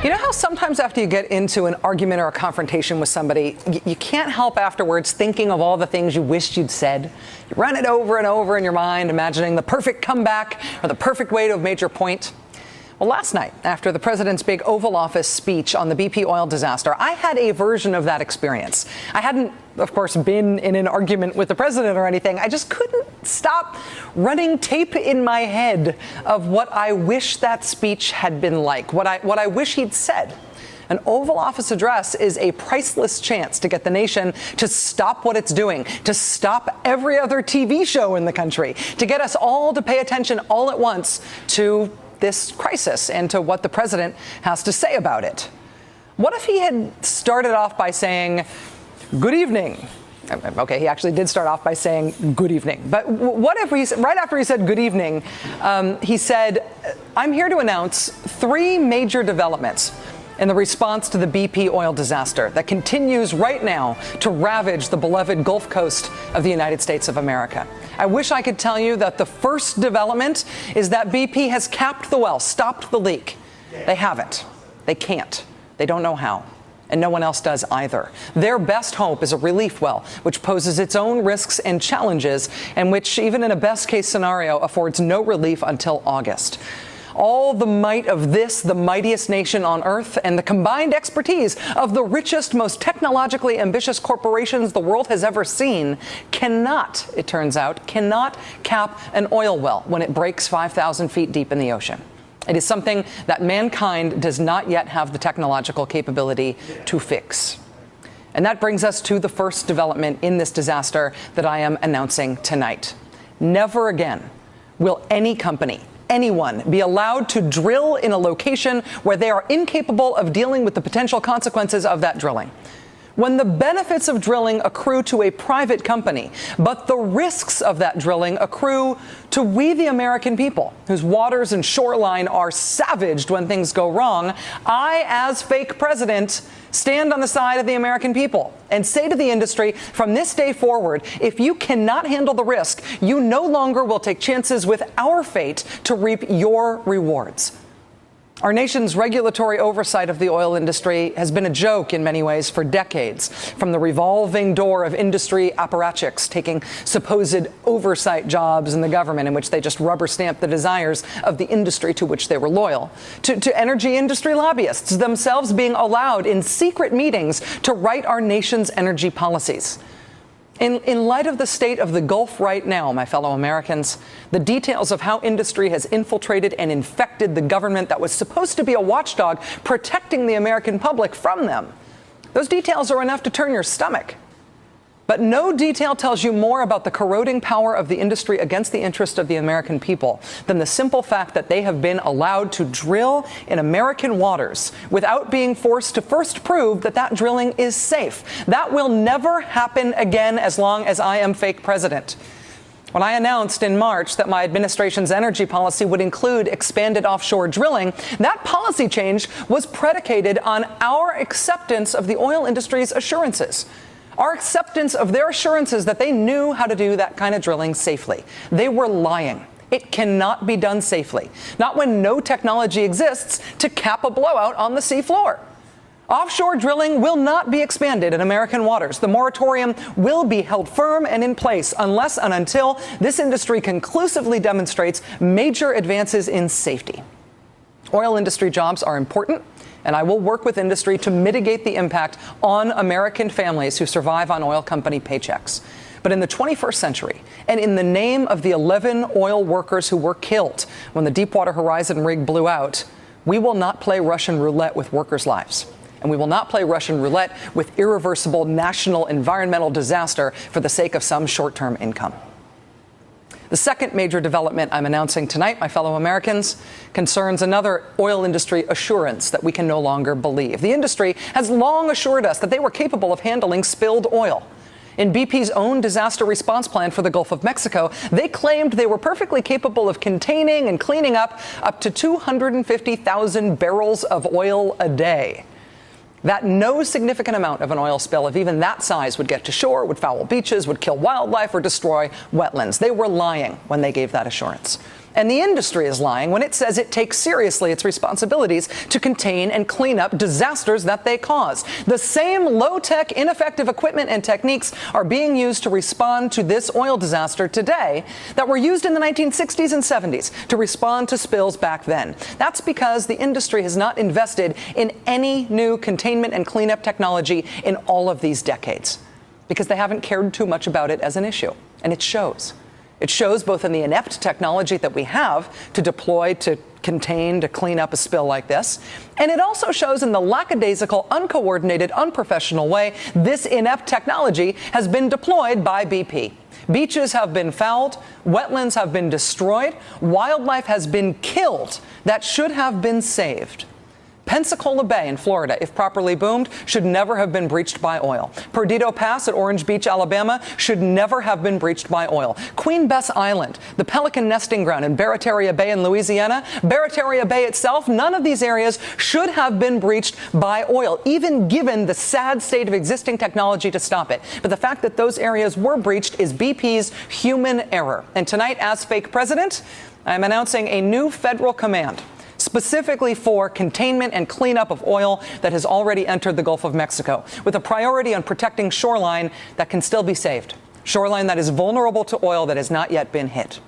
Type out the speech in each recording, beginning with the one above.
You know how sometimes after you get into an argument or a confrontation with somebody, you can't help afterwards thinking of all the things you wished you'd said? You run it over and over in your mind, imagining the perfect comeback or the perfect way to have made your point. Well, last night, after the president's big Oval Office speech on the BP oil disaster, I had a version of that experience. I hadn't, of course, been in an argument with the president or anything. I just couldn't stop running tape in my head of what I wish that speech had been like, what I wish he'd said. An Oval Office address is a priceless chance to get the nation to stop what it's doing, to stop every other TV show in the country, to get us all to pay attention all at once to this crisis and to what the president has to say about it. What if he had started off by saying, "Good evening"? Okay, he actually did start off by saying good evening. But what if right after he said good evening, he said, "I'm here to announce 3 major developments in the response to the BP oil disaster that continues right now to ravage the beloved Gulf Coast of the United States of America. I wish I could tell you that the first development is that BP has capped the well, stopped the leak. They haven't. They can't. They don't know how. And no one else does either. Their best hope is a relief well, which poses its own risks and challenges, and which, even in a best-case scenario, affords no relief until August. All the might of this, the mightiest nation on earth, and the combined expertise of the richest, most technologically ambitious corporations the world has ever seen cannot, it turns out, cannot cap an oil well when it breaks 5,000 feet deep in the ocean. It is something that mankind does not yet have the technological capability to fix. And that brings us to the first development in this disaster that I am announcing tonight. Never again will any company, anyone, be allowed to drill in a location where they are incapable of dealing with the potential consequences of that drilling. When the benefits of drilling accrue to a private company, but the risks of that drilling accrue to we the American people, whose waters and shoreline are savaged when things go wrong, I, as fake president, stand on the side of the American people and say to the industry, from this day forward, if you cannot handle the risk, you no longer will take chances with our fate to reap your rewards. Our nation's regulatory oversight of the oil industry has been a joke in many ways for decades, from the revolving door of industry apparatchiks taking supposed oversight jobs in the government in which they just rubber stamp the desires of the industry to which they were loyal, to energy industry lobbyists themselves being allowed in secret meetings to write our nation's energy policies. In light of the state of the Gulf right now, my fellow Americans, the details of how industry has infiltrated and infected the government that was supposed to be a watchdog protecting the American public from them, those details are enough to turn your stomach. But no detail tells you more about the corroding power of the industry against the interest of the American people than the simple fact that they have been allowed to drill in American waters without being forced to first prove that that drilling is safe. That will never happen again as long as I am fake president. When I announced in March that my administration's energy policy would include expanded offshore drilling, that policy change was predicated on our acceptance of the oil industry's assurances. Our acceptance of their assurances that they knew how to do that kind of drilling safely. They were lying. It cannot be done safely, not when no technology exists to cap a blowout on the seafloor. Offshore drilling will not be expanded in American waters. The moratorium will be held firm and in place unless and until this industry conclusively demonstrates major advances in safety. Oil industry jobs are important, and I will work with industry to mitigate the impact on American families who survive on oil company paychecks. But in the 21st century, and in the name of the 11 oil workers who were killed when the Deepwater Horizon rig blew out, we will not play Russian roulette with workers' lives. And we will not play Russian roulette with irreversible national environmental disaster for the sake of some short-term income. The second major development I'm announcing tonight, my fellow Americans, concerns another oil industry assurance that we can no longer believe. The industry has long assured us that they were capable of handling spilled oil. In BP's own disaster response plan for the Gulf of Mexico, they claimed they were perfectly capable of containing and cleaning up to 250,000 barrels of oil a day. That no significant amount of an oil spill of even that size would get to shore, would foul beaches, would kill wildlife, or destroy wetlands. They were lying when they gave that assurance. And the industry is lying when it says it takes seriously its responsibilities to contain and clean up disasters that they cause. The same low-tech, ineffective equipment and techniques are being used to respond to this oil disaster today that were used in the 1960s and 70s to respond to spills back then. That's because the industry has not invested in any new containment and cleanup technology in all of these decades, because they haven't cared too much about it as an issue. And it shows. It shows both in the inept technology that we have to deploy to contain, to clean up a spill like this, and it also shows in the lackadaisical, uncoordinated, unprofessional way this inept technology has been deployed by BP. Beaches have been fouled, wetlands have been destroyed, wildlife has been killed that should have been saved. Pensacola Bay in Florida, if properly boomed, should never have been breached by oil. Perdido Pass at Orange Beach, Alabama, should never have been breached by oil. Queen Bess Island, the pelican nesting ground in Barataria Bay in Louisiana, Barataria Bay itself, none of these areas should have been breached by oil, even given the sad state of existing technology to stop it. But the fact that those areas were breached is BP's human error. And tonight, as fake president, I'm announcing a new federal command specifically for containment and cleanup of oil that has already entered the Gulf of Mexico, with a priority on protecting shoreline that can still be saved, shoreline that is vulnerable to oil that has not yet been hit.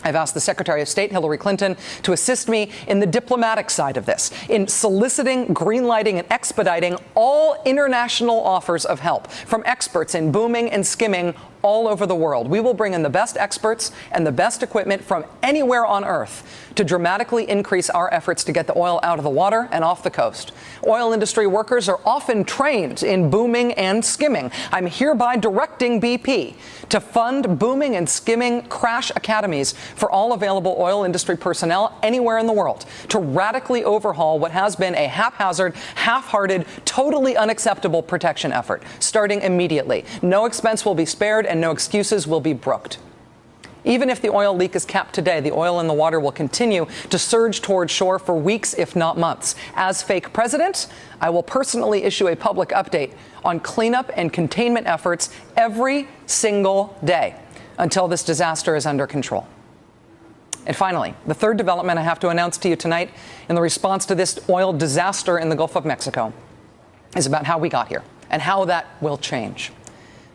I've asked the Secretary of State, Hillary Clinton, to assist me in the diplomatic side of this, in soliciting, greenlighting, and expediting all international offers of help from experts in booming and skimming all over the world. We will bring in the best experts and the best equipment from anywhere on Earth to dramatically increase our efforts to get the oil out of the water and off the coast. Oil industry workers are often trained in booming and skimming. I'm hereby directing BP to fund booming and skimming crash academies for all available oil industry personnel anywhere in the world to radically overhaul what has been a haphazard, half-hearted, totally unacceptable protection effort, starting immediately. No expense will be spared and no excuses will be brooked. Even if the oil leak is capped today, the oil in the water will continue to surge toward shore for weeks, if not months. As fake president, I will personally issue a public update on cleanup and containment efforts every single day until this disaster is under control. And finally, the third development I have to announce to you tonight in the response to this oil disaster in the Gulf of Mexico is about how we got here and how that will change.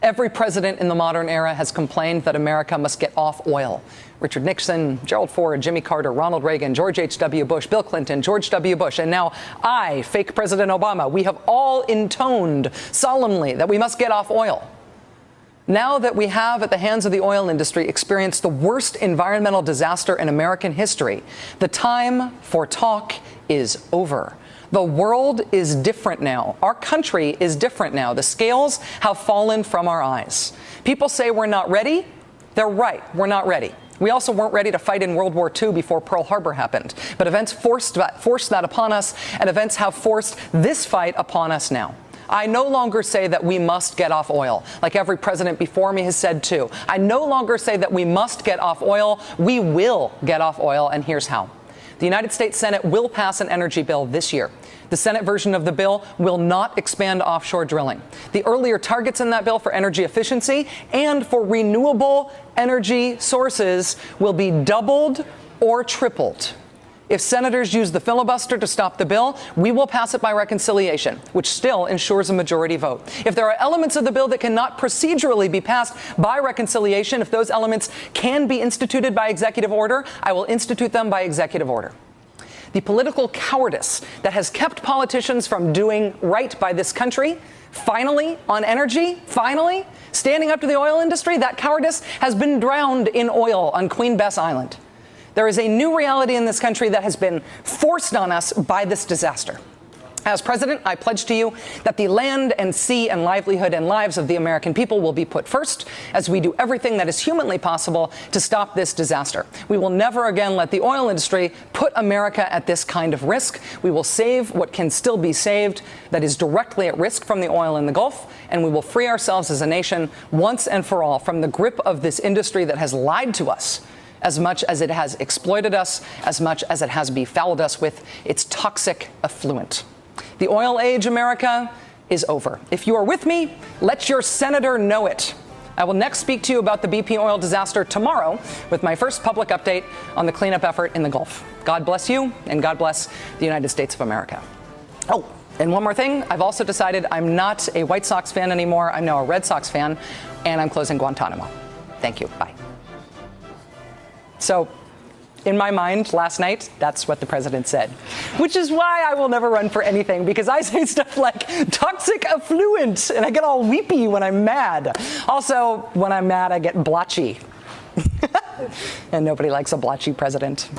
Every president in the modern era has complained that America must get off oil. Richard Nixon, Gerald Ford, Jimmy Carter, Ronald Reagan, George H.W. Bush, Bill Clinton, George W. Bush, and now I, fake President Obama. We have all intoned solemnly that we must get off oil. Now that we have, at the hands of the oil industry, experienced the worst environmental disaster in American history, the time for talk is over. The world is different now. Our country is different now. The scales have fallen from our eyes. People say we're not ready. They're right. We're not ready. We also weren't ready to fight in World War II before Pearl Harbor happened. But events forced that upon us, and events have forced this fight upon us now. I no longer say that we must get off oil, like every president before me has said too. I no longer say that we must get off oil. We will get off oil, and here's how. The United States Senate will pass an energy bill this year. The Senate version of the bill will not expand offshore drilling. The earlier targets in that bill for energy efficiency and for renewable energy sources will be doubled or tripled. If senators use the filibuster to stop the bill, we will pass it by reconciliation, which still ensures a majority vote. If there are elements of the bill that cannot procedurally be passed by reconciliation, if those elements can be instituted by executive order, I will institute them by executive order. The political cowardice that has kept politicians from doing right by this country, finally, on energy, finally, standing up to the oil industry, that cowardice has been drowned in oil on Queen Bess Island. There is a new reality in this country that has been forced on us by this disaster. As president, I pledge to you that the land and sea and livelihood and lives of the American people will be put first as we do everything that is humanly possible to stop this disaster. We will never again let the oil industry put America at this kind of risk. We will save what can still be saved that is directly at risk from the oil in the Gulf, and we will free ourselves as a nation once and for all from the grip of this industry that has lied to us as much as it has exploited us, as much as it has befouled us with its toxic effluent. The oil age, America, is over. If you are with me, let your senator know it. I will next speak to you about the BP oil disaster tomorrow with my first public update on the cleanup effort in the Gulf. God bless you, and God bless the United States of America. Oh, and one more thing. I've also decided I'm not a White Sox fan anymore. I'm now a Red Sox fan, and I'm closing Guantanamo. Thank you. Bye. So, in my mind, last night, that's what the president said, which is why I will never run for anything, because I say stuff like toxic affluent, and I get all weepy when I'm mad. Also, when I'm mad, I get blotchy. And nobody likes a blotchy president.